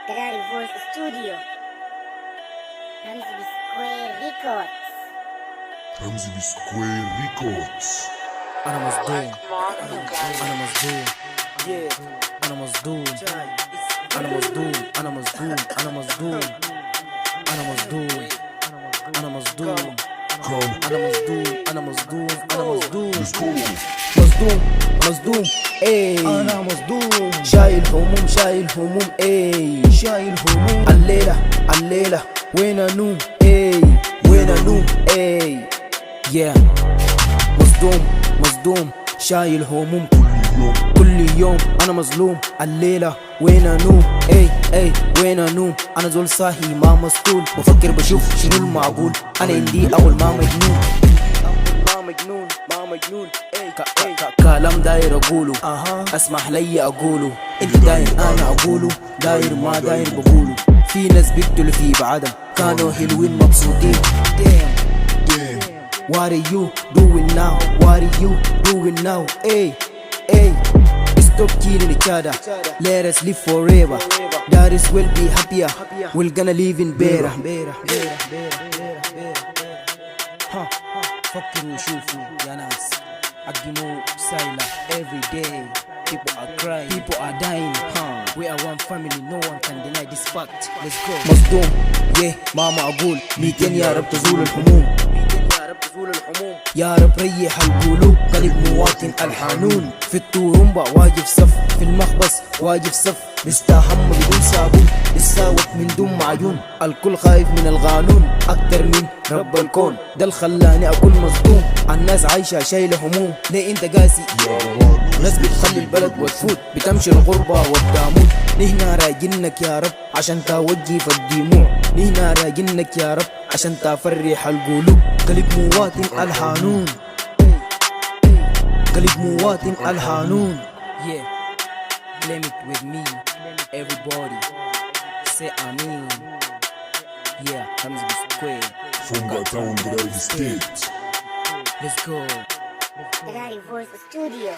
Ferrari Voice Studio. Ramsey Square Records. Ramsey Square Records. أنا مصدوم أنا مصدوم أنا مصدوم أنا مصدوم أنا مصدوم أنا مصدوم أنا مصدوم أنا مصدوم Come, أنا مصدوم أنا مصدوم أنا مصدوم let's go. مصدوم مصدوم اي انا مصدوم شايل هموم شايل هموم اي شايل هموم الليلة وين انوم اي وين انوم اي يا مصدوم شايل هموم كل يوم انا مظلوم الليلة وين انوم اي وين انوم انا زول صاحي ما مسطول بفكر بشوف شنو المعقول انا عندي اول ما مجنون كلام داير اقوله اسمح لي اقوله انت داير انا اقوله داير ما داير بقوله في ناس بيقتلوا في بعدم كانوا حلوين مبسوطين What are you doing now? What are you doing now? Hey stop killing each other. Let us live forever. That is we'll be happier. We're gonna live in better. فكروا وشوفوا يا ناس قدموا سايلة every day. People are crying, people are dying. We are one family, no one can deny this fact. Let's go. مصدوم ماما أقول 200 يا رب تزول الهموم. يا رب ريح القلوب قلب مواطن الحنون. في الطرمبة واقف صف، في المخبص واقف صف، بستحمى بدون صابون، بتساوت من دون معجون. الكل خايف من القانون أكتر من رب الكون. ده اللي خلاني أكون مصدوم. الناس عايشة شايلة هموم، ليه أنت قاسي؟ ناس بتخلي البلد وتفوت، بتمشي الغربة والدامون. نهنا راجنك يا رب عشان توجف الدموع، نهنا راجنك يا رب عشان تفرح القلوب. قلب مواطن الحنون، قلب مواطن الحنون. Yeah, claim it with me, everybody. Say amen. Yeah, Ramsey Square. From Town Drive State. Let's go. Ferrari Voice Studio.